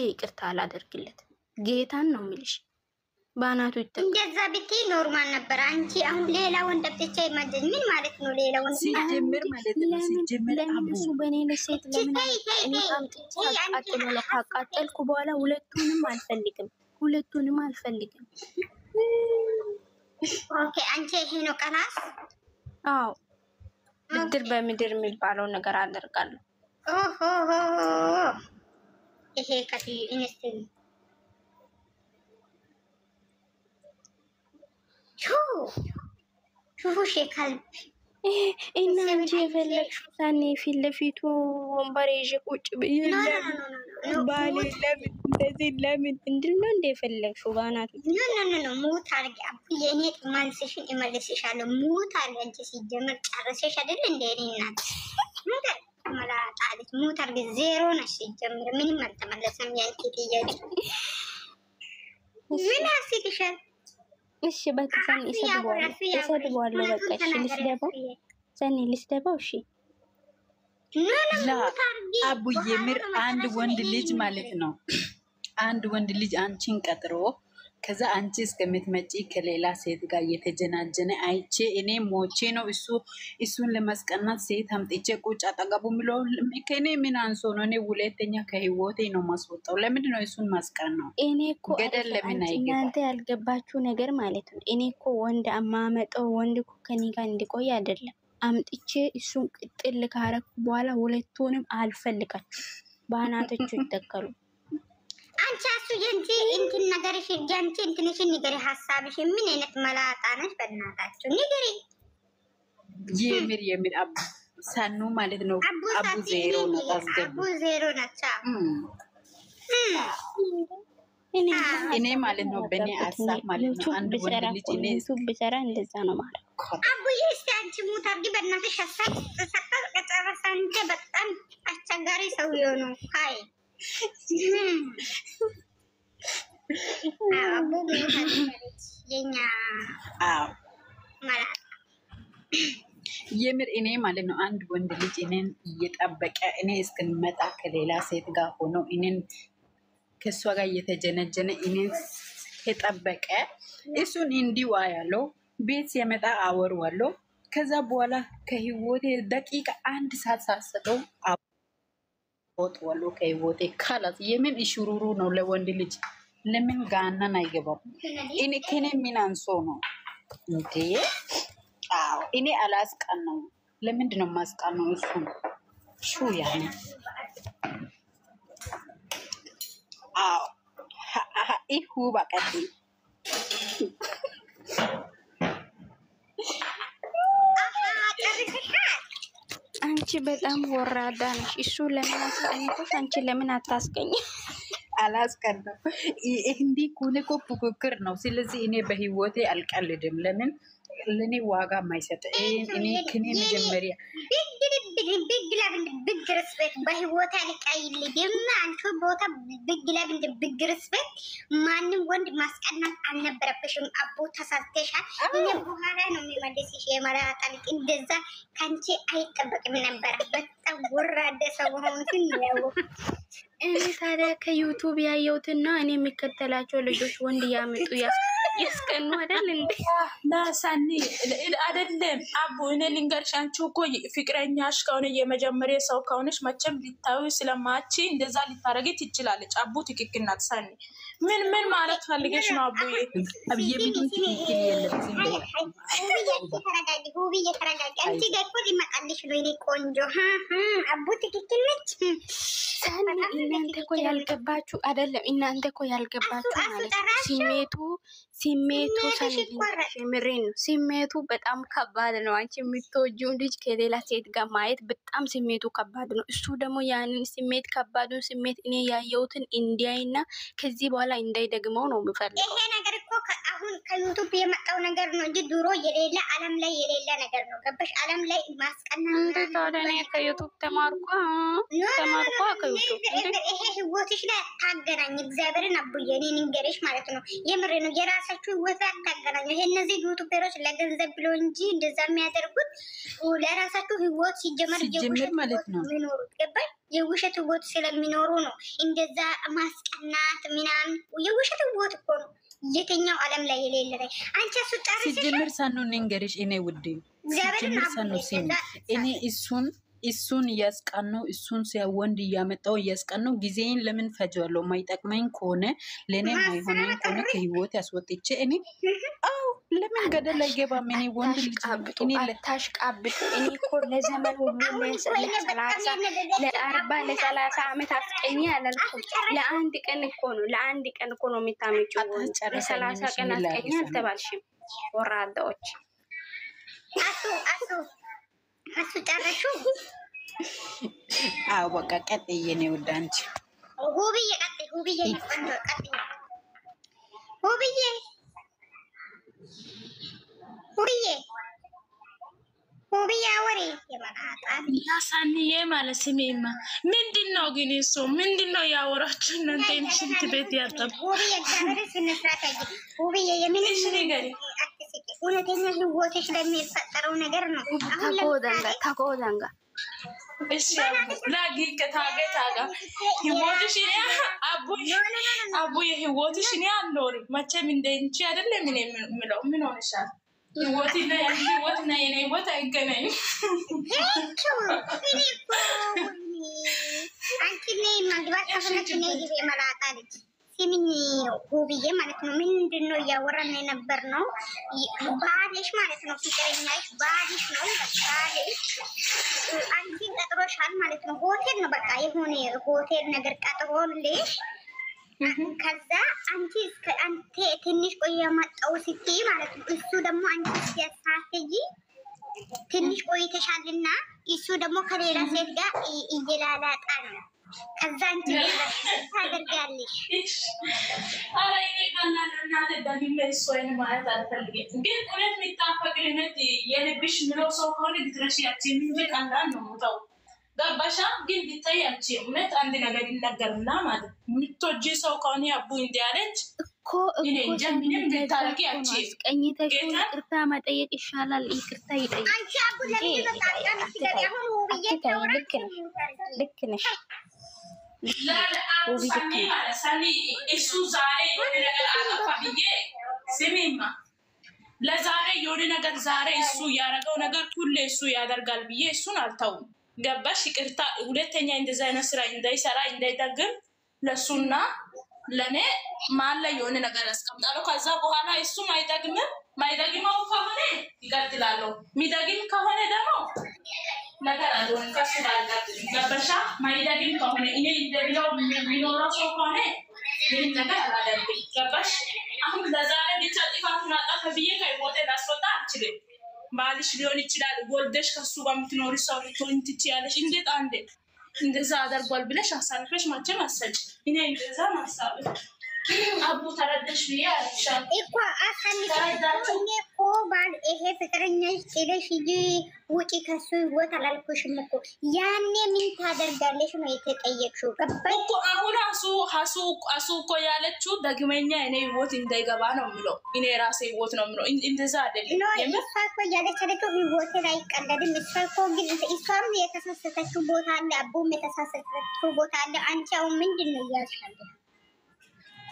ይቅርታ አላደርግለትም። ጌታን ነው የሚልሽ። ባናቱ ይተካ እንደዛ ብቲ ኖርማል ነበር። አንቺ አሁን ሌላ ወንድ ብቻ ይመድን ምን ማለት ነው? ሌላ ወንድ ሲጀምር ማለት ነው። ሲጀምር ለምን እሱ በኔ ለሴት ለምን እኔ አምጥቼ አቃጥሎ ካቃጠልኩ በኋላ ሁለቱንም አልፈልግም። ኦኬ አንቺ ይሄ ነው ቀላስ? አዎ ምድር በምድር የሚባለው ነገር አደርጋለሁ። ኦሆ ይሄ ከቲ ኢንስቲን ሹፉ ሸካልብ እና አንቺ የፈለግሽው ሳኔ ፊት ለፊቱ ወንበር ይዤ ቁጭ ብዬ ባሌ ለምን እንደዚህ ለምን እንድነው እንደ የፈለግሽው ባናት ኖ ሙት አርጊ አብዬ እኔ ማንስሽን እመልስሻለሁ። ሙት አርጊ አንቺ ሲጀምር ጨርሰሽ አይደል እንደ እኔ እናት ነገር መላጣለች። ሙት አርጊ ዜሮ ነሽ ሲጀምር ምንም አልተመለሰም። ያንቺ ጥያቄ ምን አስይልሻል? እሺ በቃ ሰኒ ይሰድባለሁ። በቃ እሺ ልስደባው። እሺ አቡዬ ምር አንድ ወንድ ልጅ ማለት ነው። አንድ ወንድ ልጅ አንቺን ቀጥሮ ከዛ አንቺ እስከምትመጪ ከሌላ ሴት ጋር እየተጀናጀነ አይቼ እኔ ሞቼ ነው እሱን ለማስቀናት ሴት አምጥቼ ቁጭ አጠገቡ ምለው ከኔ ምን አንሶ ነው? እኔ ሁለተኛ ከህይወቴ ነው ማስወጣው። ለምንድን ነው እሱን ማስቀናው? እኔ እኮ ገደል ለምን አይገባ? እናንተ ያልገባችሁ ነገር ማለት ነው። እኔ እኮ ወንድ አማመጠው ወንድ እኮ ከኔ ጋር እንዲቆይ አይደለም። አምጥቼ እሱን ቅጥል ካረኩ በኋላ ሁለቱንም አልፈልጋችሁ ባናቶቹ ይተከሉ። አንቺ አሱ የንቲ እንትን ነገርሽ ያንቺ እንትንሽ ንገሪ፣ ሐሳብሽ ምን አይነት መላጣ ነሽ? በእናታችሁ ንገሪ። የምር አቡ ሳኑ ማለት ነው። አቡ ዜሮ ነው ታስገቡ። አቡ ዜሮ ነቻ እኔ ማለት ነው በእኔ ሐሳብ ማለት ነው። አንድ ወንድ ልጅ እኔ ብሰራ እንደዛ ነው ማለት አቡ እስቲ አንቺ ሙት አርጊ በእናትሽ። ሐሳብ ተሰቀል ከጨረሰ እንደ በጣም አስቸጋሪ ሰው ነው። ሃይ አቡ የኛ ማለት የምር እኔ ማለት ነው አንድ ወንድ ልጅ እኔን እየጠበቀ እኔ እስክንመጣ ከሌላ ሴት ጋር ሆኖ እኔን ከሷ ጋር እየተጀነጀነ እኔን የጠበቀ እሱን እንዲዋ ያለው ቤት ሲመጣ አወርዋለሁ። ከዛ በኋላ ከህይወቴ ደቂቃ አንድ ሰዓት ሳሰጠው ወጥዋለሁ ከህይወቴ። ካላስ የምን እሽሩሩ ነው ለወንድ ልጅ? ለምን ጋናን አይገባም? እኔ ከኔ ምን አንሶ ነው እንዴ? አዎ እኔ አላስቀናው። ለምንድን ነው ማስቀናው? እሱ ሹ ያኔ አዎ ይሁ ባቀዲ አንቺ በጣም ወራዳ ነሽ። እሱ ለምን አስቀኝቶሽ? አንቺ ለምን አታስቀኝ? አላስቀናው። እንዲህ ኩን እኮ ፉክክር ነው። ስለዚህ እኔ በህይወቴ አልቀልድም። ለምን ለኔ ዋጋ ማይሰጥ እኔ ከኔ መጀመሪያ ቢግ ሪስፔክት በህይወት አልቀይል ደማ አንቺ ቦታ ቢግ ለብንድ ቢግ ሪስፔክት ማንም ወንድ ማስቀናት አልነበረብሽም። አቦ ተሳስተሻል። እኔ በኋላ ነው የሚመልስሽ የመላጣ ልጅ። እንደዛ ካንቺ አይጠበቅም ነበር። በጣም ወራደ ሰው ሆንኩኝ ነው። እኔ ታዲያ ከዩቲዩብ ያየሁትና እኔ የሚከተላቸው ልጆች ወንድ ያመጡ ያስቀኑ አይደል እንዴ? ናሳኒ አይደለም አቡ እኔ ልንገርሽ፣ አንቺ እኮ ፍቅረኛሽ ከሆነ የመጀመሪያ ሰው ከሆነሽ መቼም ሊታዩ ስለማቺ እንደዛ ሊታረጊ ትችላለች። አቡ ትክክል ናት። ሳኒ ምን ማለት ፈልገሽ ነው? አቡ አብዬ ምን ትክክል የለም። ሁቢ የተረጋጋ አንቺ ጋር እኮ ሊመጣልሽ ነው። እኔ ቆንጆ አቡ ትክክል ነች። ሳኒ እናንተ እኮ ያልገባችሁ አይደለም። እናንተ እኮ ያልገባችሁ ማለት ነው። ስሜቱ ምሬን ነው። ስሜቱ በጣም ከባድ ነው። አንቺ የምትወጂውን ልጅ ከሌላ ሴት ጋር ማየት በጣም ስሜቱ ከባድ ነው። እሱ ደግሞ ያንን ስሜት ከባዱን ስሜት እኔ ያየሁትን እንዲያይና ከዚህ በኋላ እንዳይደግመው ነው የምፈልገው። ይሄ ነገር እኮ አሁን ከዩቲዩብ የመጣው ነገር ነው እንጂ ድሮ የሌለ ዓለም ላይ የሌለ ነገር ነው። ገባሽ? ዓለም ላይ ማስቀናት እንዴ ታዲያ እኔ ከዩቲዩብ ተማርኩ ከዩቲዩብ ይሄ ህይወትሽ ላይ ታገናኝ። እግዚአብሔርን አቡዬ እኔ ንገርሽ ማለት ነው። የምሬ ነው። የራስ ለራሳችሁ ህይወት አታገናኙ። ይሄ እነዚህ ዩቲዩበሮች ለገንዘብ ብሎ እንጂ እንደዛ የሚያደርጉት ለራሳችሁ ህይወት ሲጀመር የውሸት ማለት ነው የሚኖሩት ገባኝ። የውሸት ህይወት ስለሚኖሩ ነው እንደዛ ማስቀናት ምናምን። የውሸት ህይወት እኮ ነው የትኛው ዓለም ላይ የሌለ ላይ አንቺ አስወጣሪ ሲጀምር ሳኑ ንገርሽ እኔ ውዴ ሲጀምር ሳኑ ሲም እኔ እሱን እያስቀነው እሱን ወንድ እያመጣው እያስቀነው ጊዜን ለምን ፈጀዋለሁ? ማይጠቅመኝ ከሆነ ለእኔ ማይሆነኝ ከሆነ ከህይወት ያስወጥቼ እኔ ለምን ገደል አይገባም? እኔ ወንድ ልጅ እኔ ታሽቃብጥ እኔ እኮ ለዘመን ሁሉ ለ40 ዓመት አስቀኝ አላልኩም። ለአንድ ቀን እኮ ነው የሚታመጪው። ለ30 ቀን አስቀኝ አልተባልሽም። ወራዳዎች አሱ ጨረሹ። አዎ በቃ ቀጥዬ ነው ወደ አንቺ ሁብዬ ቀጥይ። ሁብዬ ይፈንዶ ቀጥይ። ሁብዬ አወሬ የማጣን ያሳንዬ ማለት ስሜማ ምንድነው ግን እሱ ምንድነው ያወራችሁ እናንተ? ሽንት ቤት ያጠብ ሁብዬ ጋር ስንስራት አይደል? ሁብዬ የምን ነገር እውነተኛ ህይወትሽ ለሚፈጠረው ነገር ነው። ተቆዳንጋ እሺ ላጊ ከታገታጋ ህይወትሽ አቡ የህይወትሽ እኔ አልኖርም መቼም እንደንቺ አይደለም። ምን ሆነሻል? ህይወትና ህይወትና የኔ ህይወት አይገናኝም። አንቺ ነይ ማግባት ከፈለግሽ ነይ ግቢ መላጣ ልጅ ሲሚኝ ሁብዬ ማለት ነው። ምንድነው እያወራን የነበር ነው? ባልሽ ማለት ነው። ፍቅረኛሽ ባልሽ ነው። ባልሽ አንቺ ቀጥሮሻል ማለት ነው። ሆቴል ነው በቃ የሆነ ሆቴል ነገር ቀጥሮልሽ ከዛ አንቺ እስከ አንተ ትንሽ ቆየ መጣው ስትይ ማለት ነው። እሱ ደግሞ አንቺ ሲያሳትጂ ትንሽ ቆይተሻልና እሱ ደግሞ ከሌላ ሴት ጋር እየላላጣ ነው። ከዛ አንቺ ታደርጋለሽ። አረ እኔ ካናና ተዳግሜ እሷን ማለት አልፈልግም። ግን እውነት የሚጣፈቅልነት የልብሽ ምለው ሰው ከሆነ ልትረሺያችን እንጂ ቀላል ነው ሞታው ገባሻ? ግን ቢታያች እውነት አንድ ነገር ይነገርና ማለት የምትወጂ ሰው ከሆነ አቡ እንዲያለች እኮ ጀምንም ልታረቂ ያቺ ቀኝተሽ ይቅርታ መጠየቅ ይሻላል። ይቅርታ ይጠይቅ። አንቺ አቡ ለምን ተጣጣን ሲገር ያሁን ሁብዬ ልክ ነሽ። ሰኒ እሱ ዛሬ የሆነ ነገር አጠፋ ብዬ ስሚማ ለዛሬ የሆነ ነገር ዛሬ እሱ ያደረገው ነገር ሁሌ እሱ ያደርጋል ብዬ እሱን አልተውም። ገባሽ? ይቅርታ ሁለተኛ እንደዛ አይነት ስራ እንዳይሰራ እንዳይደግም ለሱና ለኔ ማለ የሆነ ነገር አስቀምጣለሁ። ከዛ በኋላ እሱም ማይደግመው ከሆነ ይቀጥላለሁ። ሚደግም ከሆነ ደግሞ ነገር አልሆንም ከሱ ጋር ገባሻ? ማይደግም ከሆነ እኔ እንደሚለው የሚኖረው ሰው ከሆነ ምንም ነገር አላደርግም። ገባሽ? አሁን ለዛሬ ብቻ ጥፋቱን አጠፋ ብዬ ከህይወቴ ላስወጣ አልችልም። ባልሽ ሊሆን ይችላል። ወልደሽ ከሱ ጋር የምትኖሪ ሰው ልትሆን ትችያለሽ። እንዴት አንዴ እንደዛ አደርጓል ብለሽ አሳልፈሽ ማቸም አሰጭ እኔ እንደዛ ማሳብ አቡ ተረደሽ ብዬ አልሻል እኮ አሳልፈሽ እኮ ባል ይሄ ፍቅረኛሽ ጥለሽ ሂጂ ውጪ ከሱ ህይወት አላልኩሽም እኮ ያኔ ምን ታደርጋለሽ ነው የተጠየቅሽው። ገባሽ እኮ አሁን አሱ እኮ ያለችው ደግመኛ እኔ ህይወት እንዳይገባ ነው የሚለው። እኔ ራሴ ህይወት ነው የሚለው። እንደዛ አይደለም ነው እሷ እኮ ያለችው ህይወት ላይ ቀለድም። እሷ እኮ ግን እሷም የተሳሰተችው ቦታ አለ፣ አቡም የተሳሰተችው ቦታ አለ። አንቺ አሁን ምንድን ነው እያልሻለሁ?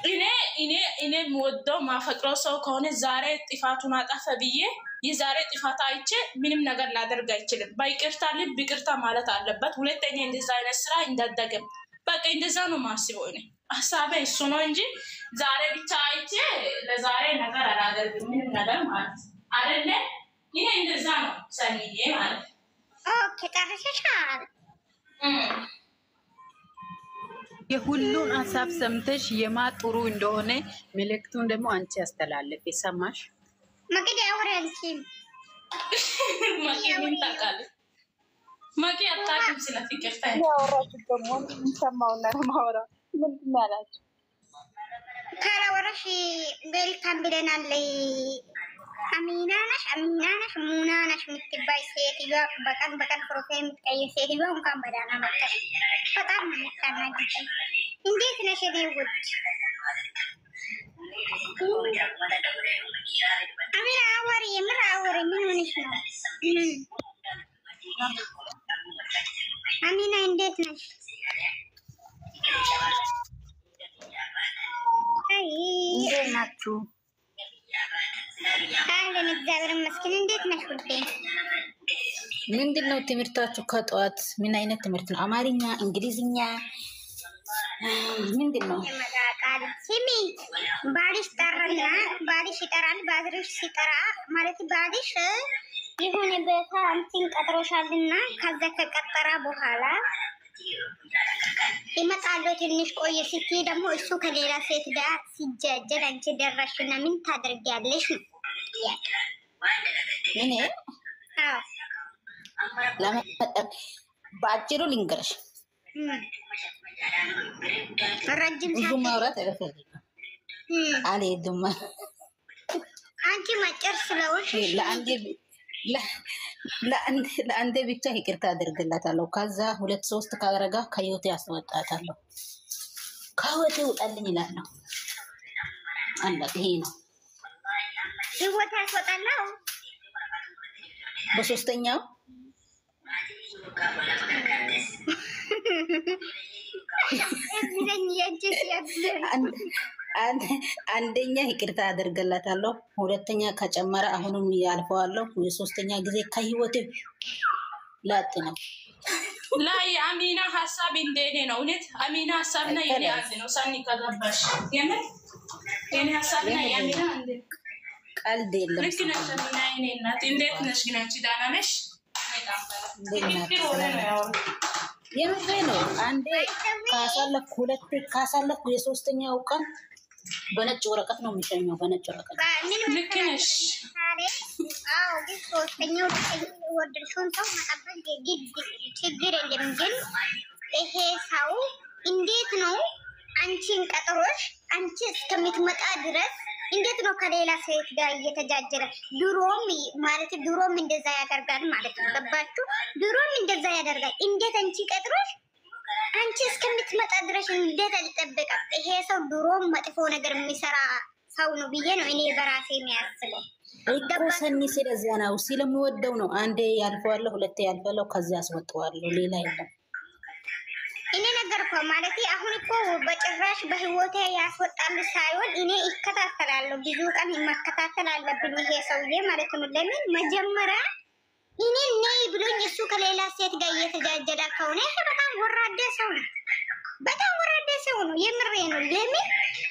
እኔ የምወደው ማፈቅረው ሰው ከሆነ ዛሬ ጥፋቱን አጠፈ ብዬ የዛሬ ጥፋት አይቼ ምንም ነገር ላደርግ አይችልም። በይቅርታ ልብ ይቅርታ ማለት አለበት። ሁለተኛ እንደዛ አይነት ስራ እንዳደገም በቃ እንደዛ ነው ማስበው። እኔ ሀሳቤ እሱ ነው እንጂ ዛሬ ብቻ አይቼ ለዛሬ ነገር አላደርግም ምንም ነገር ማለት አይደለ። ይሄ እንደዛ ነው ሰኒዬ ማለት ኦኬ ጨርሰሻል። የሁሉን ሀሳብ ሰምተሽ የማጥሩ እንደሆነ መልእክቱን ደግሞ አንቺ ያስተላለፍ ሰማሽ? መቅዲ አውሪያልሽ ምን ታውቃለች? ማቂ አታውቅም ስለ ፍቅር ታይ ያወራችሁ ደግሞ ሰማውና ማወራ ምንድን ያላችሁ ካላወራሽ ቤልካም ብለናል። አሚናነሽ ሙናነሽ የምትባይ ሴትዮዋ በቀን ፕሮፋይል የምትቀይር ሴትዮዋ እንኳን በዳና መጣሽ። በጣም የምታናግረኝ እንዴት ነሽ? እኔ ውድ አሚና አወሪ የምር አወሪ ምን ሆነሽ ነው? አሚና እንዴት ነሽ? አይ እንዴት ናችሁ? አለን እግዚአብሔር ይመስገን። እንዴት ነሽ ውዴ? ምንድነው ትምህርታችሁ ከጠዋት? ምን አይነት ትምህርት ነው? አማርኛ፣ እንግሊዝኛ ምንድነው? የመጣቃል ሲሚ ባልሽ ጠራና ባልሽ ይጠራል። ባድርሽ ሲጠራ ማለት ባልሽ የሆነ ቦታ አንቺን ቀጥሮሻልና ከዛ ከቀጠራ በኋላ ይመጣሉ። ትንሽ ቆየ ስትይ ደግሞ እሱ ከሌላ ሴት ጋር ሲጃጀል አንቺ ደረሽና ምን ታደርጊያለሽ? እኔ አዎ ለማጠብ ባጭሩ ልንገርሽ፣ ረጅም ብዙ ሰዓት ማውራት አይፈልግም። አልሄድም አንቺ ማጨር ስለሆንሽ ለአንዴ ብቻ ይቅርታ አደርግላታለሁ። ከዛ 2-3 ካረጋ ከህይወቴ ያስወጣታለሁ። ከህይወቴ ውጣልኝ ይላለሁ። አለቀ። ይሄ ነው ህይወት ያስወጣለው። በሶስተኛው አንደኛ ይቅርታ አደርግላታለሁ። ሁለተኛ ከጨመረ አሁንም ያልፈዋለሁ። የሶስተኛ ጊዜ ከህይወቴ ላጥ ነው። ላይ አሚና ሀሳብ እንደኔ ነው። እውነት አሚና ሀሳብና የኔ አንድ ነው። ሳኒ ከገባሽ የኔ ሀሳብና የአሚና አንድ ነው። ቀልድ የለም። ልክ ነሽ አሚና። የኔ እናት እንዴት ነሽ? ግን አንቺ ደህና ነሽ? የምሬ ነው። አንዴ ካሳለፍኩ ሁለቴ ካሳለፍኩ የሶስተኛው ቀን በነጭ ወረቀት ነው የሚሸኘው። በነጭ ወረቀት ልክ ነሽ። አዎ ግን ሶስተኛው ወደድሽውን ሰው መጠበቅ ግድ ችግር የለም። ግን ይሄ ሰው እንዴት ነው አንቺን ቀጥሮሽ አንቺ እስከምትመጣ ድረስ እንዴት ነው ከሌላ ሴት ጋር እየተጃጀረ? ድሮም እንደዛ ያደርጋል ማለት ነው። ገባችሁ? ድሮም እንደዛ ያደርጋል። እንዴት አንቺ ቀጥሮሽ አንቺ እስከምትመጣ ድረስ እንዴት አልጠበቀም? ይሄ ሰው ድሮም መጥፎ ነገር የሚሰራ ሰው ነው ብዬ ነው እኔ በራሴ የሚያስበው። እኮ ሰኒ ስለዚያ ነው፣ ስለምወደው ነው። አንዴ ያልፈዋለሁ፣ ሁለቴ ያልፈዋለሁ፣ ከዚያ አስወጣዋለሁ። ሌላ የለም። እኔ ነገር እኮ ማለት አሁን እኮ በጭራሽ በህይወቴ ያስወጣሉ ሳይሆን እኔ ይከታተላለሁ። ብዙ ቀን መከታተል አለብኝ ይሄ ሰውዬ ማለት ነው። ለምን መጀመሪያ እኔ ነይ ብሎኝ እሱ ከሌላ ሴት ጋር እየተጃጀለ ከሆነ ይሄ በጣም ወራዳ ሰው ነው። በጣም ወራዳ ሰው ነው። የምሬ ነው። ለምን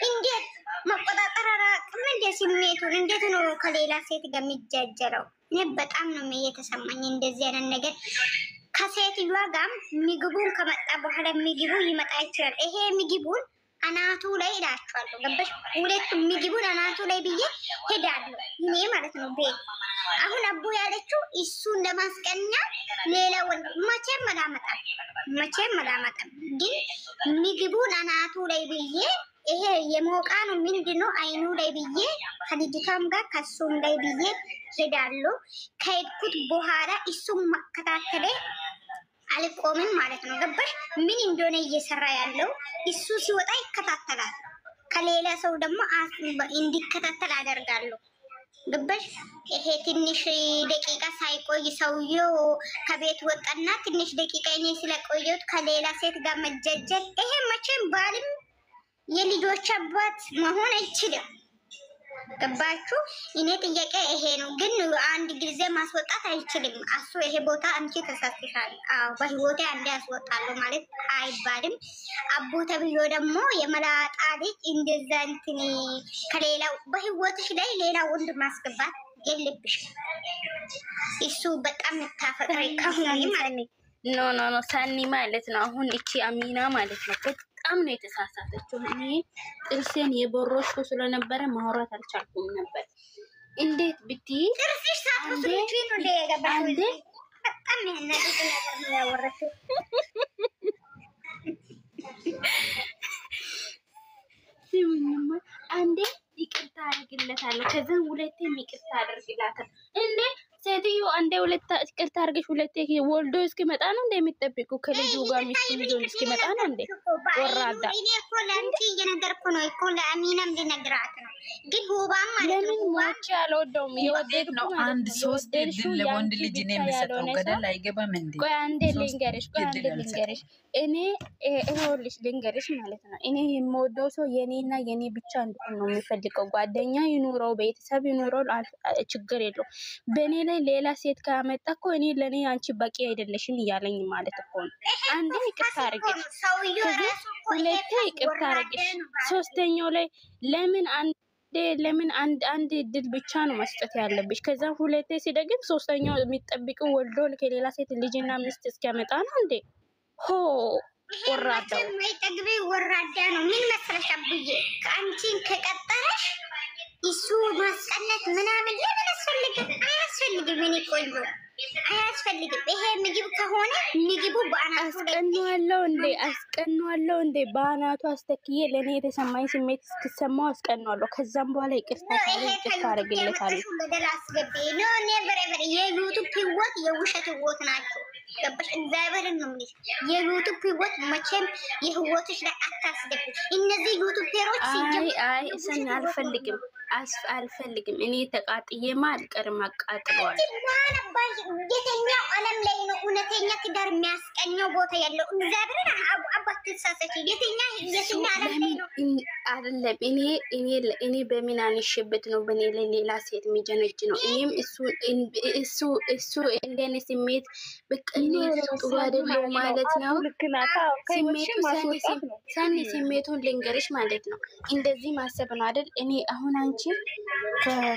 እንዴት መቆጣጠር አራቅም እንደ ስሜቱን እንዴት ነው ከሌላ ሴት ጋር የሚጃጀለው? እኔ በጣም ነው የተሰማኝ እንደዚህ አይነት ነገር። ከሴትዮዋ ጋር ምግቡን ከመጣ በኋላ ምግቡ ይመጣ ይችላል። ይሄ ምግቡን አናቱ ላይ እላችኋለሁ። ገባሽ? ሁለቱም ምግቡን አናቱ ላይ ብዬ ሄዳለሁ እኔ ማለት ነው። ቤት አሁን አቦ ያለችው እሱን ለማስቀኛ ሌላ ወንድ መቼም አላመጣም። ግን ምግቡን አናቱ ላይ ብዬ ይሄ የሞቃ ነው ምንድነው አይኑ ላይ ብዬ ከልጅቷም ጋር ከሱም ላይ ብዬ ሄዳለሁ። ከሄድኩት በኋላ እሱም መከታተለ አልቆምም ማለት ነው። ገባሽ? ምን እንደሆነ እየሰራ ያለው እሱ ሲወጣ ይከታተላል። ከሌላ ሰው ደግሞ እንዲከታተል አደርጋለሁ። ገባሽ? ይሄ ትንሽ ደቂቃ ሳይቆይ ሰውየው ከቤት ወጣና ትንሽ ደቂቃ እኔ ስለቆየሁት ከሌላ ሴት ጋር መጀጀል፣ ይሄ መቼም ባልም የልጆች አባት መሆን አይችልም። ገባችሁ? እኔ ጥያቄ ይሄ ነው። ግን አንድ ጊዜ ማስወጣት አይችልም። አሱ ይሄ ቦታ አንቺ ተሳስተሻል። አዎ በህይወቴ አንዴ ያስወጣለሁ ማለት አይባልም። አቦ ተብዮ ደግሞ የመላጣ ልጅ እንደዛ እንትን ከሌላው በህይወትሽ ላይ ሌላ ወንድ ማስገባት የለብሽም። እሱ በጣም ታፈቅሪ ከሆነ ማለት ነው። ኖ ሳኒ ማለት ነው። አሁን እቺ አሚና ማለት ነው በጣም ነው የተሳሳተችው። እኔ ጥርሴን የቦሮሽኩ ስለነበረ ማውራት አልቻልኩም ነበር። እንዴት ብትይ ጥርስሽ ሳትወስጂ ነው እንደገባሽ በጣም ያናደደ ነገር ነው ያወራችው። ሲሙኝማ አንዴ ይቅርታ አድርግለታለሁ፣ ከዛን ሁለቴ ይቅርታ አድርግላታለሁ። እንዴ ሴትዮ አንዴ ሁለታ ይቅርታ አድርገሽ ሁለቴ ወልዶ እስኪመጣ ነው እንደ የሚጠብቁ ከልጁ ጋር ሚስቱ ይዞ እስኪመጣ ነው እንዴ? ወራዳ እኔ እኮ ለአንቺ እየነገርኩ ነው እኮ ለአሚናም ልነግራት ነው። ግን ሁባም ማለት ነው ሞች ያልወደውም የወደድ ነው። አንድ ሶስት እድል ለወንድ ልጅ ነው የሚሰጠው። ገደል አይገባም እንዴ? ቆይ አንዴ ልንገርሽ፣ እኔ ይኸውልሽ ልንገርሽ ማለት ነው። እኔ የምወደው ሰው የኔና የኔ ብቻ እንዲሆን ነው የሚፈልገው። ጓደኛ ይኑረው፣ ቤተሰብ ይኑረው፣ ችግር የለው። በእኔ ላይ ሌላ ሴት ካመጣ እኮ እኔ ለእኔ አንቺ በቂ አይደለሽም እያለኝ ማለት እኮ ነው። አንዴ ይቅርታ አድርገሽ፣ ሁለቴ ይቅርታ አድርገሽ፣ ሶስተኛው ላይ ለምን አንድ እድል ብቻ ነው መስጠት ያለብሽ? ከዛ ሁለቴ ሲደግም ሶስተኛው የሚጠብቀው ወልዶ ከሌላ ሴት ልጅና ሚስት እስኪያመጣ ነው እንዴ? ሆ ወራዳው ማይጠግቤ ወራዳ ነው። ምን መሰለሽ አብዬ ከአንቺን ከቀጠረሽ እሱ ማስቀነት ምናምን ለምን አስፈልግም? አያስፈልግም። እኔ ቆንጆ አያስፈልግም። ይሄ ምግብ ከሆነ ምግቡ በአናቱ አስቀኗለሁ እንዴ በአናቱ አስተክዬ ለእኔ የተሰማኝ ስሜት እስክሰማው አስቀኗለሁ። ከዛም በኋላ ይቅርታ አደርግለታለሁ። ገደል አስገቢ ነው። ኔቨር የዩቱብ ህይወት የውሸት ህይወት ናቸው። ገባሽ? እግዚአብሔርን ነው የምልሽ። የዩቱብ ህይወት መቼም የህይወትሽ ላይ አታስገቢ። እነዚህ ዩቱበሮች አይ እሰን አልፈልግም። እኔ ተቃጥዬማ አልቀርም። አቃጥለዋል። የትኛው ዓለም ላይ ነው እውነተኛ ትዳር የሚያስቀኘው ቦታ ያለው? እግዚአብሔርን አባት ተሳሰች። የትኛ ዓለም ላይ ነው? አይደለም እኔ በምን አንሽበት ነው በእኔ ላይ ሌላ ሴት የሚጀነጅ ነው? እኔም እሱ እንደኔ ስሜት በቃ እኔ ጥሩ አይደለም ማለት ነው። ስሜቱን ልንገርሽ ማለት ነው። እንደዚህ ማሰብ ነው አይደል? እኔ አሁን አንቺ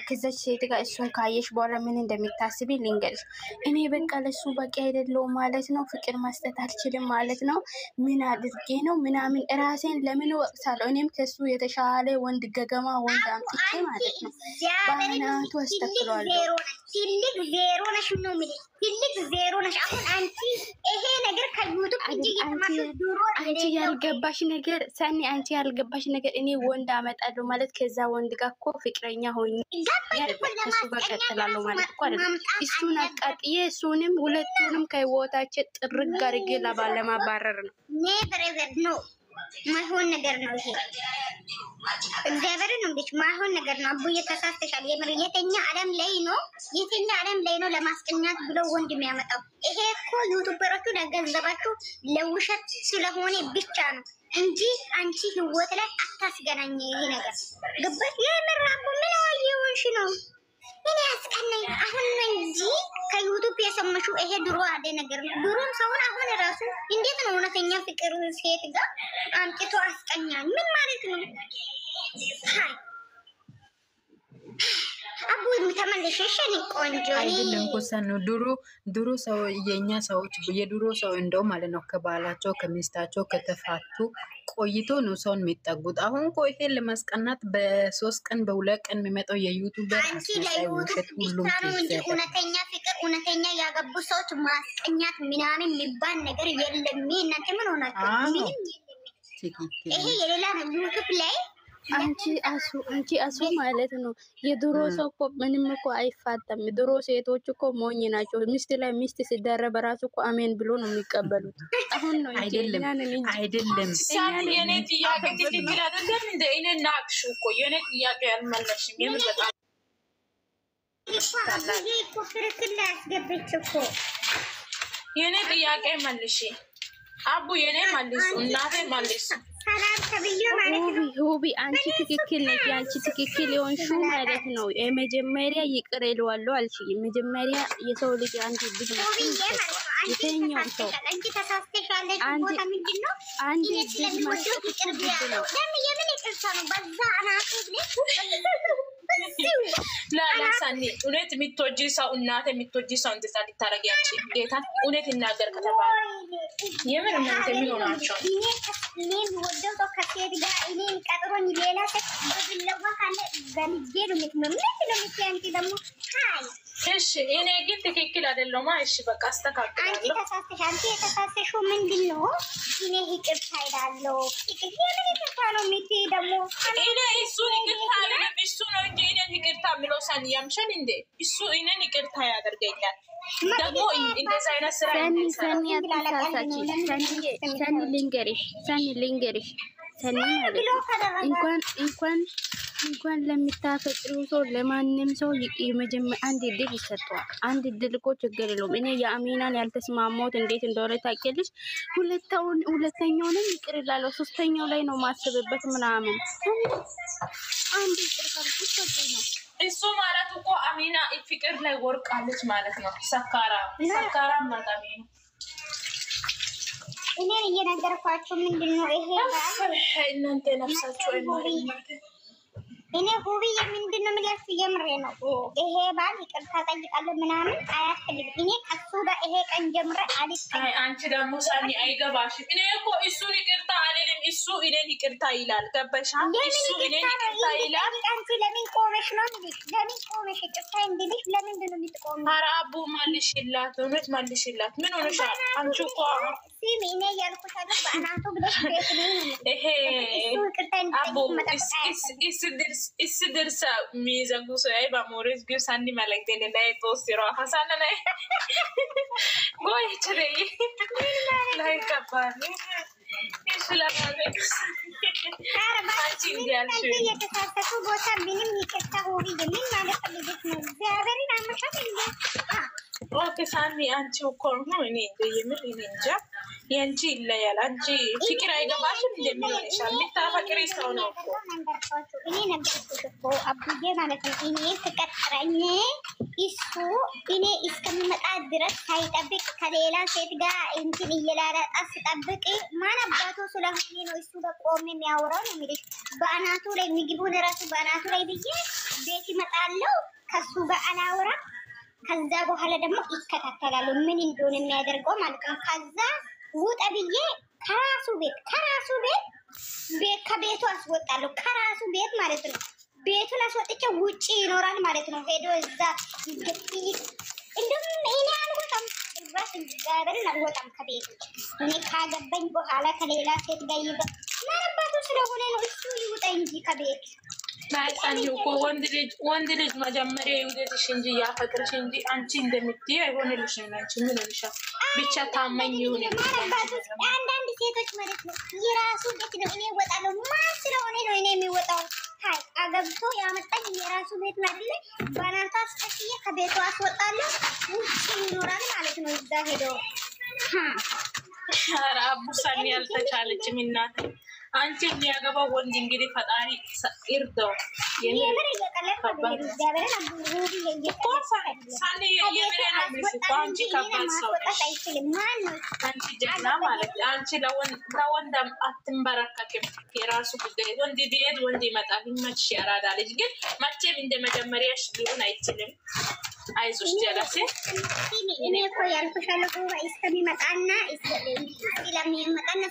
ከዛች ሴት ጋር እሱን ካየሽ በኋላ ምን እንደሚታስቢ ልንገርሽ። እኔ በቃ ለሱ በቂ አይደለሁም ማለት ነው። ፍቅር መስጠት አልችልም ማለት ነው። ምን አድርጌ ነው ምናምን ራሴን ለምን ወቅሳለሁ? እኔም ከሱ የተሻለ ወንድ ገገማ ወንድ አምጥቼ ማለት ነው በአናቱ አስተክሏለሁ። ትልቅ ዜሮ ነሽ ነው የሚልሽ። ትልቅ ዜሮ ነሽ። አሁን አንቺ ይሄ ነገር ከዩቱብ አንቺ ያልገባሽ ነገር ሰኒ፣ አንቺ ያልገባሽ ነገር እኔ ወንድ አመጣለሁ ማለት ከዛ ወንድ ጋር እኮ ፍቅረኛ ሆኜ ከሱ ጋር ቀጥላለሁ ማለት እኮ አይደለም። እሱን አቃጥዬ እሱንም ሁለቱንም ከህይወታችን ጥርግ አድርጌ ለማባረር ነው። ኔቨር ነው ማይሆን ነገር ነው ይሄ። እግዚአብሔርን ነው እንዴ ማይሆን ነገር ነው። አቡዬ ተሳስተሻል። የምር የትኛ ዓለም ላይ ነው ለማስቀኛት ብሎ ወንድ የሚያመጣው? ይሄ እኮ ዩቱበሮቹ ለገንዘባችሁ ለውሸት ስለሆነ ብቻ ነው እንጂ አንቺ ህይወት ላይ አታስገናኝ ይሄ ነገር ገባሽ? የምር አቡ ምን አይሆንሽ ነው? እኔ አስቀናኝ አሁን ነው እንጂ ከዩቱብ የሰማሽው ይሄ ድሮ አደ ነገር ነው። ድሮም ሰውን አሁን ራሱ እንዴት ነው እውነተኛ ፍቅር ሴት ጋር አምጥቶ አስቀኛል? ምን ማለት ነው? ሃይ አቡ ተመለሽ ቆንጆ አይደለም ኮሰን ነው። ድሮ ሰው የኛ ሰዎች የድሮ ሰው እንደው ማለት ነው ከባላቸው ከሚስታቸው ከተፋቱ ቆይቶ ነው ሰውን የሚጠጉት። አሁን እኮ ይሄን ለማስቀናት በ3 ቀን በ2 ቀን የሚመጣው የዩቲዩበር አስመሳይ ውሸት ሁሉም እውነተኛ ፍቅር እውነተኛ ያገቡ ሰዎች ማስቀኛት ምናምን የሚባል ነገር የለም። እናንተ ምን ሆናችሁ? ምንም የለም። ይሄ የሌላ ነው ዩቲዩብ ላይ አንቺ አሱ ማለት ነው። የድሮ ሰው እኮ ምንም እኮ አይፋታም። ድሮ ሴቶች እኮ ሞኝ ናቸው። ሚስት ላይ ሚስት ሲደረብ ራሱ እኮ አሜን ብሎ ነው የሚቀበሉት። አሁን ነው አይደለም የኔ ጥያቄ ትክክል አይደለም እንደ እኔ ናቅሽ እኮ የኔ ጥያቄ ያልመለሽም የምን በጣም የኔ ጥያቄ መልሽ አቡ የኔ መልሱ እናቴ መልሱ። ሁቢ አንቺ ትክክል ነሽ። አንቺ ትክክል የሆንሽው ማለት ነው። የመጀመሪያ ይቅር እለዋለሁ አልሽ። የመጀመሪያ የሰው ልጅ አንድ ልጅ ነው የተኛው ሰው አንድ ልጅ ላላሳኒ እውነት የምትወጂ ሰው እናት የምትወጂ ሰው እንደዛ ልታረጊያች ጌታ እውነት ይናገር ከተባለ የምን እናንተ የሚሆናቸው እኔም ወደው ሰው ከሴት ጋር እኔም ቀጥሮኝ ሌላ ሴት በግለዋ ካለ በልጄ ነው የምትያንቺ ደግሞ እሺ እኔ ግን ትክክል አይደለሁማ። እሺ በቃ አስተካክላለሁ። አንቺ ተሳስተሽ አንቺ የተሳሰሽው ምንድን ነው? እኔ ይቅርታ እላለሁ። ይቅርታ ነው የምትይ ደግሞ እኔ እሱን ይቅርታ አይደለም እሱ ነው እንጂ እኔን ይቅርታ የሚለው ሰኒ ያምሻል እንዴ? እሱ እኔን ይቅርታ ያደርገኛል ደግሞ እንደዛ አይነት ስራ ሰኒ ልንገርሽ ሰኒ ማለት እንኳን ለሚታፈቅሩ ሰው ለማንም ሰው የመጀመሪያ አንድ እድል ይሰጠዋል። አንድ እድል እኮ ችግር የለውም። እኔ የአሚናን ያልተስማማሁት እንዴት እንደሆነ ታውቂያለሽ? ሁለተኛውንም ይቅር እላለሁ፣ ሶስተኛው ላይ ነው ማስብበት ምናምን። አንድ ይቅር ካልኩት በቂ ነው። እሱ ማለት እኮ አሚና ፍቅር ላይ ወርቃለች ማለት ነው። ሰካራ ማጣሚ ነው። እኔ እየነገርኳችሁ ምንድነው ይሄ እናንተ ነፍሳችሁ እኔ ሁብዬ ምንድነው የምላችሁ የምሬ ነው። ይሄ ባል ይቅርታ ጠይቃለሁ ምናምን አያስፈልግም። እኔ ከሱ ጋር ይሄ ቀን ጀምሬ አልጠይቅም። አንቺ ደግሞ ሰኒ አይገባሽም። እኔ እኮ እሱን ይቅርታ አልልም፣ እሱ እኔን ይቅርታ ይላል። ገባሽ? እሱ እኔን ይቅርታ ይላል። አንቺ ለምን ቆመሽ ነው እንዴ? ለምን ቆመሽ ይቅርታ እንዴልሽ? ለምንድን ነው የምትቆመው? ኧረ አቡ መልሽላት፣ እውነት መልሽላት። ምን ሆነሻል አንቺ? እኮ ሲሚ እኔ ያልኩሻለሁ በአናቱ ብለሽ ቤት ነው ይሄ አቡ እስድርሳ ሚዘጉ ሰው በሞሪስ ግን ሳኒ መለግደን ላይ ቶስሮ ሀሳን ላይ ጎይ ትሬ ላይ ከባድ የተሳሰቱ ቦታ ምንም ይቅርታ ሆቢ ምን ማለት ፈልገሽ ነው? እግዚአብሔርን አመሻት እንዴ ሳኒ አንቺ እኮ ነው እኔ የምር እኔ እንጃ የአንቺ ይለያል። አንቺ ፍቅር አይገባሽም እንደሚሆንሻል የምታፈቅሪ ሰው ነው እኮ እኔ ነገርኩሽ እኮ አቡዬ ማለት ነው። እኔ ተቀጥረኝ እሱ እኔ እስከሚመጣ ድረስ ሳይጠብቅ ከሌላ ሴት ጋር እንትን እየላላጣ ስጠብቅ ማን አባቱ ስለሆነ ነው እሱ ጋር ቆሜ የሚያወራው ነው የሚልሽ። በአናቱ ላይ ምግቡን ራሱ በአናቱ ላይ ብዬ ቤት ይመጣለሁ ከሱ ጋር አላወራም። ከዛ በኋላ ደግሞ ይከታተላሉ ምን እንደሆነ የሚያደርገው ማለት ነው። ከዛ ውጣ ብዬ ከራሱ ቤት ከቤቱ አስወጣለሁ። ከራሱ ቤት ማለት ነው። ቤቱን አስወጥቼ ውጪ ይኖራል ማለት ነው። ሄዶ እዛ እንደውም እኔ አልወጣም፣ ራስ እግዚአብሔርን አልወጣም ከቤቱ። እኔ ካገባኝ በኋላ ከሌላ ሴት ጋር ማረባቱ ስለሆነ ነው እሱ ይውጣ እንጂ ከቤት ማይሳኒ እኮ ወንድ ልጅ መጀመሪያ ይውደድሽ እንጂ ያፈቅርሽ እንጂ አንቺ እንደምትይ አይሆንልሽም። አንቺ ምን ሆነሻል? ብቻ ታማኝ ይሁን። አንዳንድ ሴቶች ማለት ነው የራሱ ቤት ነው እኔ እወጣለሁ ማን ስለሆነ ነው እኔ የሚወጣው? ሀይ አገብቶ ያመጣኝ የራሱ ቤት ነው አይደል? ባናታ አስጠቅዬ ከቤቱ አስወጣለሁ ውጭ ይኖራል ማለት ነው። እዛ ሄዶ ኧረ አቡሳኒ ያልተቻለችም እናት አንቺ የሚያገባው ወንድ እንግዲህ ፈጣሪ ይርዳው። የምር እየቀለድኩ ሳኒ የምር አንቺ ከባድ ሰው ነሽ። አንቺ ጀግና ማለት አንቺ ለወንድ አትንበረከክም። የራሱ ጉዳይ ወንድ ቢሄድ ወንድ ይመጣል። ይመችሽ ያራዳ ልጅ ግን መቼም እንደ መጀመሪያሽ ሊሆን አይችልም። አይዞሽ ጀላሴ እኔ እኮ ያልኩሻለሁ እስከሚመጣና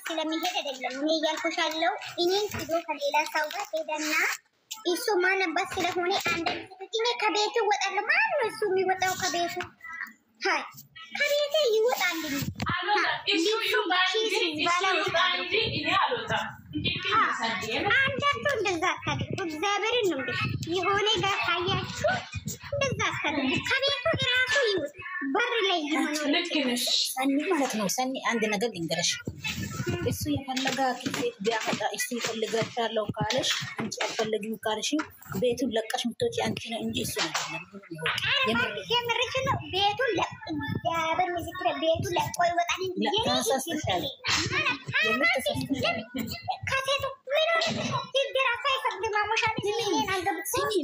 ስለሚሄድ አይደለም እኔ ያልኩሻለሁ። እኔ ሂዶ ከሌላ ሰው ጋር ሄደና እሱ ማነባት ስለሆነ እኔ ከቤቱ እወጣለሁ። ማን ነው እሱ የሚወጣው ከቤቱ? ሀይ ከቤቱ ይወጣል። አንዳችሁ እንደዛ አታድርጉ። እግዚአብሔርን ነው የሆነ ጋር ካያችሁ እንደዛ አታድርጉ። ከቤቱ እራሱ ይውጥ በር ላይ ሰኒ ማለት ነው። ሰኒ አንድ ነገር ልንገርሽ፣ እሱ የፈለጋ ሴት ቢያመጣ እሱ ይፈልጋሻለሁ ካለሽ አንቺ አትፈልጊም ካለሽ ቤቱን ለቀሽ ምትወጪ አንቺ ነው እንጂ እሱ አይደለም። የምርሽ ነው። ቤቱን ለእግዚአብሔር ምስክር ቤቱን ለቆ ይወጣል እንጂ ተሳስተሻል። ከሴቱ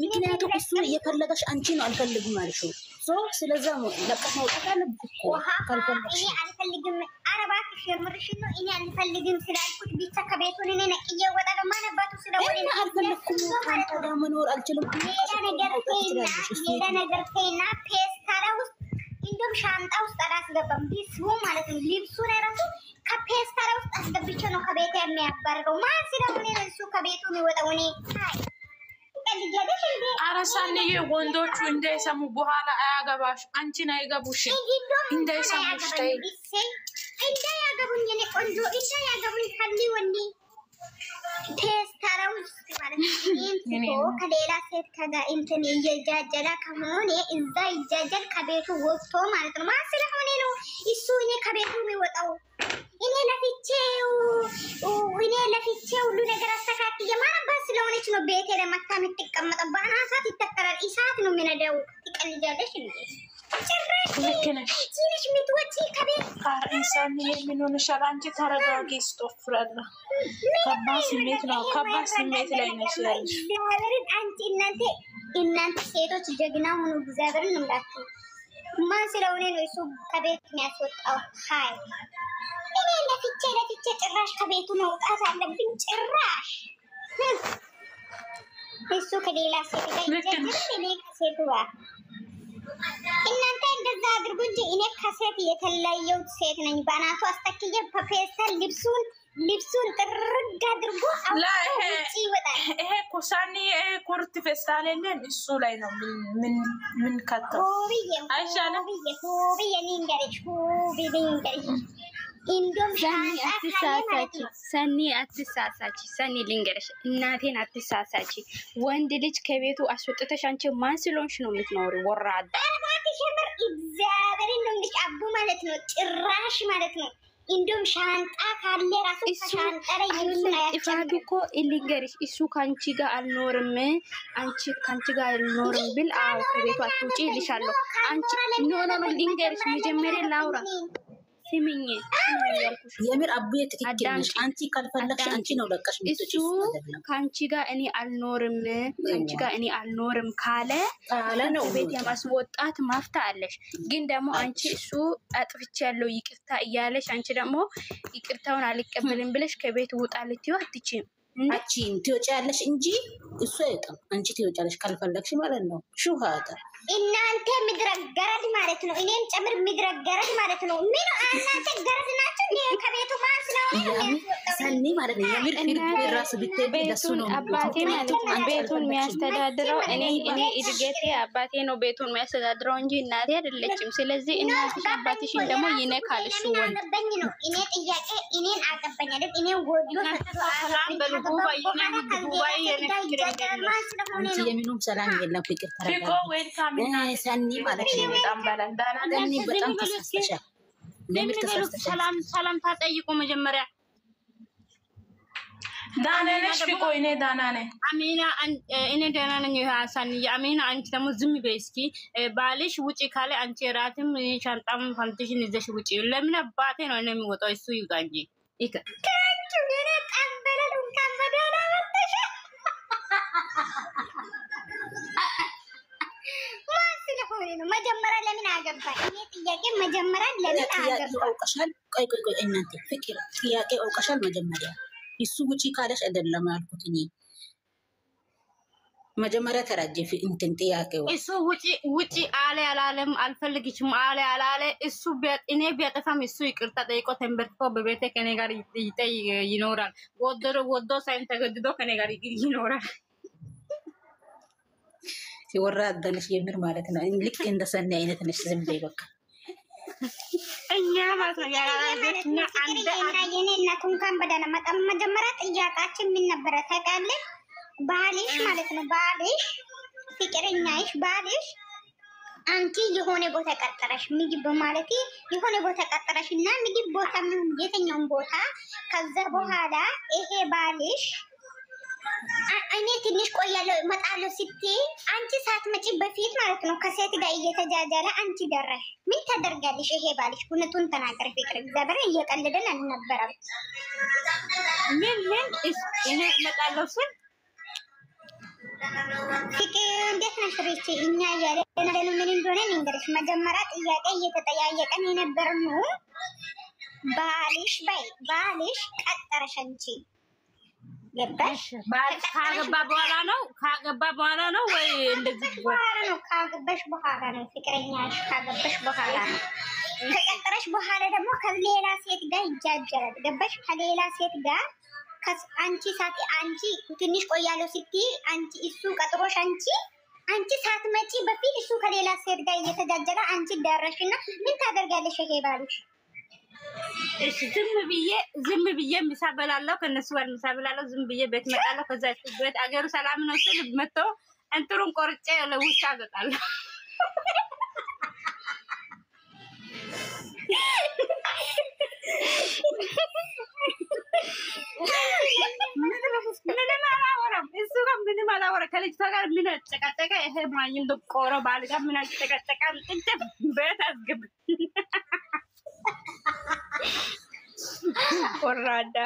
ምክንያቱም እሱ የፈለገሽ አንቺ ነው አልፈልግም አልሽው። ስለዛ ለቀሽ መውጣት አለብሽ እኮ ካልፈለግሽ። እኔ አልፈልግም። ኧረ እባክሽ የምርሽን ነው። እኔ አልፈልግም ስላልኩት ብቻ ከቤቱን እኔ ነቅዬ እወጣለሁ። ማን አባቱ ስለሆነ አልፈለኩም። ከአንተ ጋር መኖር አልችልም። ሌላ ነገር ተይና ፔስታራ ውስጥ እንዲሁም ሻንጣ ውስጥ አላስገባም። ሊስቡ ማለት ነው። ልብሱን ራሱ ከፔስታራ ውስጥ አስገብቼ ነው ከቤት የሚያባርረው። ማን ስለሆነ ነው እሱ ከቤቱ የሚወጣው? እኔ ኧረ ሳንዬ ወንዶቹ እንዳይሰሙ በኋላ አያገባሽ፣ አንቺን አይገቡሽም። እንዳይሰሙሽ ተይ። እንዳያገቡኝ እኔ ቆንጆ እንዳያገቡኝ ከሊ ወንዲ ቴስታራ ውስጥ ማለት ነው። ከሌላ ሴት ከጋ እንትን እየጃጀላ ከሆነ እዛ ይጃጀል ከቤቱ ወጥቶ ማለት ነው። ማን ስለሆነ ነው እሱ እኔ ከቤቱ የሚወጣው? እኔ ለፍቼ ሁሉ ነገር አስተካክዬ ማነባት ስለሆነች ነው ቤቴ ለመታ የምትቀመጠው። በአናሳት ይተከራል። እሳት ነው የሚነደው። ትቀልጃለሽ እንዴ? ጭራሽ ትንሽ ምትወጪ ከቤት ኢንሳን ምን ሆነሻል አንቺ? ተረጋጊ። ስቶፍራላ ከባድ ስሜት ነው። ከባድ ስሜት ላይ ነሽ ያለሽ። እግዚአብሔርን አንቺ እናንተ ሴቶች ጀግና ሆኑ። እግዚአብሔርን እምላችሁ ማን ስለሆነ ነው እሱ ከቤት የሚያስወጣው? ሀይ እኔ ለፍቼ ጭራሽ ከቤቱ መውጣት አለብኝ። ጭራሽ እሱ ከሌላ ሴት ጋር ይጀምራል፣ እኔ ከሴቱ ጋር። እናንተ እንደዛ አድርጉ እንጂ እኔ ከሴት የተለየሁት ሴት ነኝ። በአናቱ አስተክዬ በፔስተር ልብሱን ጥርግ አድርጎ ውጭ ይወጣል። ይሄ ኩሳኒ ኩርት ፌስታል የለን እሱ ላይ ነው ምን ከተው አይሻልም? ሁብዬ ንገሪሽ እንደውም ሰኒ አትሳሳች። ሰኒ ልንገርሽ፣ እናቴን አትሳሳች። ወንድ ልጅ ከቤቱ አስወጥተሽ አንቺ ማን ስለሆንሽ ነው የምትኖሪ? ወራዳ ሸምር እግዚአብሔርን ነው እንግዲህ አቡ ማለት ነው። ጭራሽ ማለት ነው። እንደውም ሻንጣ ካለ ራሱ ሻንጣ ላይ ጥፋቱ እኮ ልንገርሽ፣ እሱ ከአንቺ ጋር አልኖርም አንቺ ከአንቺ ጋር አልኖርም ብል አዎ ከቤቱ አትውጪ ይልሻለሁ። አንቺ ኖ ልንገርሽ፣ መጀመሪያ ላውራ ስሚኝ ያልኩሽ የምር አቡዬ ትክክል ነሽ። አንቺ ካልፈለግሽ አንቺ ነው ለቀሽ እሱ ከአንቺ ጋር እኔ አልኖርም ካለ ነው ቤት የማስወጣት ማፍታ አለሽ። ግን ደግሞ አንቺ እሱ አጥፍቻለሁ ይቅርታ እያለሽ አንቺ ደግሞ ይቅርታውን አልቀበልም ብለሽ ከቤት ውጣ ልትይው አትችይም። አንቺ ትወጫለሽ እንጂ እሱ አይወጣም። አንቺ ትወጫለሽ ካልፈለግሽ ማለት ነው። ሹሃታ እናንተ ምድረገረድ ማለት ነው። እኔም ጨምር ምድረገረድ ማለት ነው። ምን እናንተ ገረድ ናችሁ? ከቤቱ ማን ስለሆነ ሰኒ ማለት ነው። የምር ራሱ ቢተይ ለሱ ነው አባቴ ማለት ነው ቤቱን የሚያስተዳድረው። እኔ እድገቴ አባቴ ነው ቤቱን የሚያስተዳድረው እንጂ እናቴ አይደለችም። ስለዚህ እናትሽ አባትሽን ደግሞ ይነካል። እሱ ወንድ ነው። እኔ ጥያቄ እኔን አገባኝ አይደል? እኔ ወዲዮ ሰላም በልጉባ አንቺ የሚሉም ሰላም የለም። ፍቅር ተረጋጋ ሰኒ ማለት ነው። በጣም ተሳስተሻል። ለምን ተሳስተሻል? ሰላም ታጠይቁ መጀመሪያ ዳና ነሽ ፍቆ እኔ ዳና ነኝ። አሚና እኔ ዳና ነኝ። ሀሳን አሚና አንቺ ደግሞ ዝም በይ እስኪ። ባልሽ ውጪ ካለ አንቺ ራትም ሻንጣም ፋንትሽን ይዘሽ ውጪ። ለምን አባቴ ነው እኔ የሚወጣው? እሱ ይውጣ እንጂ ይከ መጀመሪያ ለምን አገባኝ? እኔ ጥያቄ መጀመሪያ ለምን አገባኝ? አውቀሻል? ቆይ እናንተ ፍቅር ጥያቄ አውቀሻል? መጀመሪያ እሱ ውጪ ካለሽ አይደለም ያልኩት እኔ መጀመሪያ ተራጀፊ እንትን ጥያቄው እሱ ውጪ አለ አላለም አልፈልግሽም አለ አላለ እሱ እኔ ቢያጠፋም እሱ ይቅርታ ጠይቆ ተንበርክኮ በቤቴ ከኔ ጋር ይኖራል። ወዶ ሳይን ተገድዶ ከኔ ጋር ይኖራል። ሲወራ አዳነሽ የምር ማለት ነው። ልክ እንደ ሰኒ አይነት ነሽ። ዝም በይ በቃ እኛ ማለት ነው ያላገኘና አንድ የኔ እናት እንኳን በደህና መጣም። መጀመሪያ ጥያቄያችን ምን ነበረ ታውቃለህ? ባልሽ ማለት ነው ባልሽ ፍቅረኛሽ ባልሽ አንቺ የሆነ ቦታ ቀጠረሽ ምግብ ማለት የሆነ ቦታ ቀጠረሽ እና ምግብ ቦታ ምን የትኛውን ቦታ ከዛ በኋላ ይሄ ባልሽ እኔ ትንሽ ቆያለሁ እመጣለሁ ስትይ አንቺ ሳትመጪ በፊት ማለት ነው ከሴት ጋር እየተጃጃለ አንቺ ደረሽ። ምን ታደርጋለሽ? ይሄ ባልሽ እውነቱን ተናገር ፍቅር። እግዚአብሔር እየቀለደን አልነበረም። ምን እኔ እመጣለሁ ስል ፍቅር እንዴት ነሽ ሪቺ? እኛ ያለነው ምን እንደሆነ እንግዲህ መጀመሪያ ጥያቄ እየተጠያየቀን የነበረው ባልሽ ቀጠረሽ አንቺ ገባሽ? ካገባ በኋላ ነው ወይ እንደዚህ በኋላ ነው? ካገባሽ በኋላ ነው። ፍቅረኛሽ ካገባሽ በኋላ ነው። ከቀጠረሽ በኋላ ደግሞ ከሌላ ሴት ጋር ይጃጃላል። ገባሽ? ከሌላ ሴት ጋር አንቺ ትንሽ ቆያለሁ ስትይ አንቺ እሱ ቀጥሮሽ አንቺ ሳትመጪ በፊት እሱ ከሌላ ሴት ጋር እየተጃጀለ አንቺ ደረሽና ምን ታደርጋለሽ? ይሄ ባልሽ እሺ ዝም ብዬ ምሳ በላለሁ፣ ከነሱ ጋር ምሳ በላለሁ፣ ዝም ብዬ ቤት መጣለሁ። ከዛ ቤት አገሩ ሰላም ነው ስል መጥቶ እንትሩን ቆርጬ ለውሻ አገጣለሁ። ምንም አላወራም። እሱ ጋር ምንም አላወራም። ከልጅቷ ጋር ምን አጨቃጨቀ? ይሄ ማኝም ደቆሮ ባል ጋር ምን አጨቃጨቀ? እንትን ቤት አስገብ ወራዳ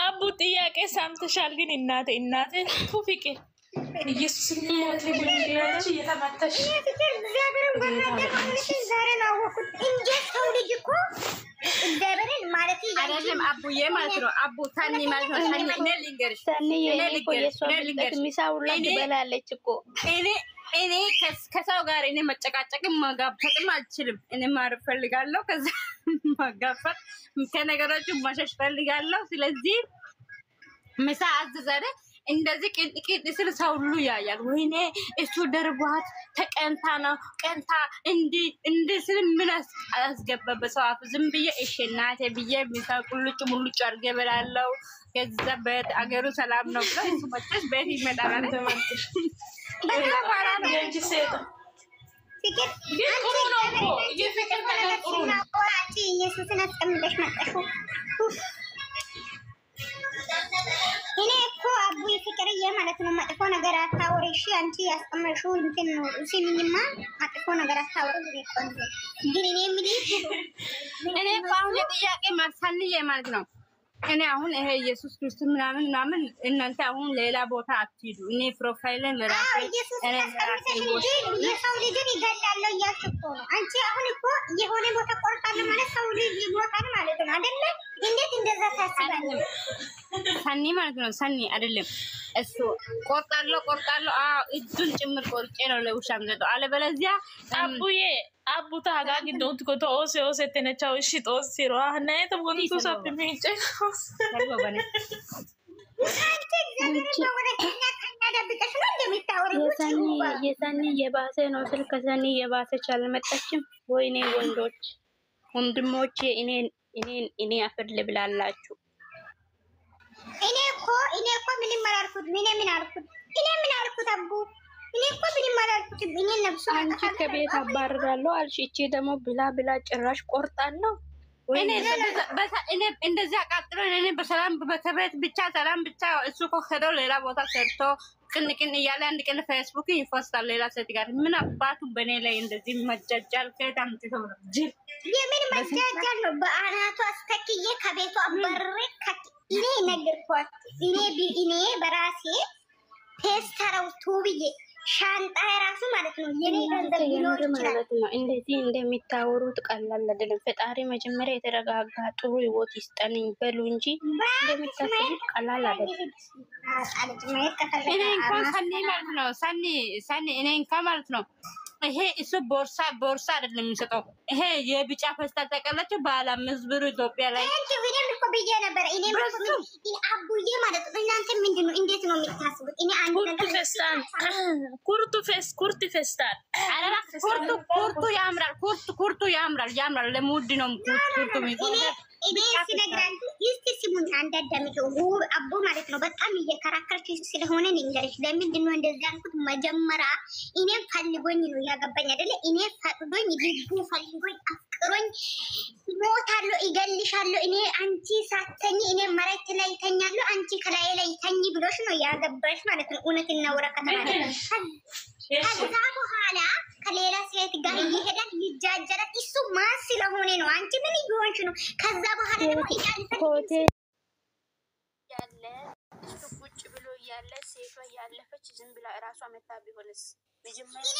አቡ ጥያቄ ሰምተሻል? ግን እናቴ ቱፊቄ ኢየሱስ ሞት ጉንዲያች እየተመተሽ ዛሬ ነው አወኩት እንጂ ሰው ልጅ እኮ እግዚአብሔርን ማለት አይደለም። አቡዬ ማለት ነው። አቡ ታኒ ማለት ነው። ታኒ ልንገርሽ፣ ታኒ ሚሳውላ ትበላለች እኮ እኔ ከሰው ጋር እኔ መጨቃጨቅም መጋፈጥም አልችልም። እኔ ማረፍ ፈልጋለሁ። ከዛ መጋፈጥ ከነገሮቹ መሸሽ ፈልጋለሁ። ስለዚህ ምሳ አዘዘረ እንደዚህ ቅንጥ ስል ሰው ሁሉ ያያል። ወይኔ እሱ ደርቧት ተቀንታ ነው ቀንታ እንዲ ስል ምን አስገባበት ሰው አፍ ዝም ብዬ እሺ እናቴ ብዬ ምሳ ቁልጭ ሙልጭ አድርጌ እበላለሁ። ከዛ በት አገሩ ሰላም ነው ብሎ እሱ መጥተሽ ቤት ይመጣል አንተ ማለት ኢየሱስን አስቀምጠሽ መጣሽ። እኔ እኮ አቡ ፍቅርዬ ማለት ነው መጥፎ ነገር አታወሪ እሺ። አንቺ ያስቀመጥሽው እንትን ነው ሲሚኝማ መጥፎ ነገር አታወሪ። ግን እኔ የምልሽ እኔ አሁን የጥያቄ ማርሳልዬ ማለት ነው። እኔ አሁን ይሄ ኢየሱስ ክርስቶስ ምናምን እናንተ አሁን ሌላ ቦታ አትሂዱ። እኔ ፕሮፋይልን ለራሴ እኔ የሰው ልጅን ይገላለሁ እያልሽ እኮ ነው አንቺ። አሁን እኮ የሆነ ቦታ ቆርጣለሁ ማለት ሰው ልጅ ይሞታል ማለት ነው አይደለ? እንዴት እንደዛ ታስባለህ? ሰኒ ማለት ነው። ሰኒ አይደለም እሱ ቆርጣለሁ። አዎ እጁን ጭምር ቆርጬ ነው ለውሻም ዘጠው አለበለዚያ አቡዬ አቡ ታጋግ ዶንት ኮ ኦሴ ተነቻው እሺ ጦሲሮ አህናይተ ወንቱ ሰጥሚጭ የሰኒ የባሰ ነው። ስልክ ሰኒ የባሰች አልመጣችም። ወይኔ ወንድሞቼ እኔ አፈር ልብላላችሁ። እኔ እኮ ምንም አላልኩት። ምን አልኩት አቡ? እኔ እኮ ምንም አላልኩትም። እኔ ነብሱ አንቺ ከቤት አባርራለሁ አልሽ። እቺ ደግሞ ብላ ጭራሽ ቆርጣለሁ። እኔ እንደዚህ አቃጥሎ እኔ በሰላም በከቤት ብቻ ሰላም ብቻ እሱ እኮ ሄደው ሌላ ቦታ ሰርቶ ቅንቅን እያለ አንድ ቀን ፌስቡክ ይፎስታል ሌላ ሴት ጋር። ምን አባቱ በእኔ ላይ እንደዚህ መጃጃል ከየት አምጥተው ነው? ጅል የምን መጃጃል ነው? በአናቱ አስተክዬ ከቤቱ አባርሬ እኔ ነገርኳት። እኔ በራሴ ቴስተረው ቱብዬ ሻንጣ የራሱ ማለት ነው የኔ ገንዘብ ሊኖር ይችላል ማለት ነው። እንደዚህ እንደሚታወሩት ቀላል አይደለም። ፈጣሪ መጀመሪያ የተረጋጋ ጥሩ ህይወት ይስጠን በሉ እንጂ እንደሚታሰቡት ቀላል አይደለም። እኔ እንኳን ሰኒ ማለት ነው ሰኒ እኔ እንኳን ማለት ነው ይሄ እሱ ቦርሳ አይደለም የሚሰጠው። ይሄ የቢጫ ፌስታል ተቀለችው ባለ 5 ብር ኢትዮጵያ ላይ እኔም እኮ ብዬ ነበር። እኔም አቡዬ ማለት ነው እናንተ ምንድነው እንዴት ነው የምታስቡት? እኔ አንድ ነገር ፌስታል ኩርቱ ፌስታል አረራ ኩርቱ ያምራል። ኩርቱ ያምራል። ለሙድ ነው ኩርቱ የሚሆነው። እኔ ሲነግራችሁ እስቲ ሲሙኝ አንድ አዳምጪው። አቡ ማለት ነው በጣም እየከራከረች ስለሆነ ንገርሽ። ለምንድን ነው እንደዚህ ያልኩት? መጀመሪያ እኔም ፈልጎኝ ነው ያገባኝ አይደለ? እኔ ፈቅዶኝ ልቡ ፈልጎኝ አፍቅሮኝ ሞታለሁ፣ ይገልሻለሁ፣ እኔ አንቺ ሳተኝ እኔ መሬት ላይ ተኛለሁ፣ አንቺ ከላይ ላይ ተኝ ብሎሽ ነው ያገባሽ ማለት ነው። እውነት እናውራ ከተባለ ከዛ በኋላ ከሌላ ሴት ጋር ይሄዳል፣ ይጃጀራል። እሱ ማን ስለሆነ ነው? አንቺ ምን ይሆንሽ ነው? ከዛ በኋላ ደግሞ ያለ እሱ ቁጭ ብሎ ያለ ሴቷ ያለፈች ዝም ብላ እራሷ መታ ቢሆንስ መጀመሪያ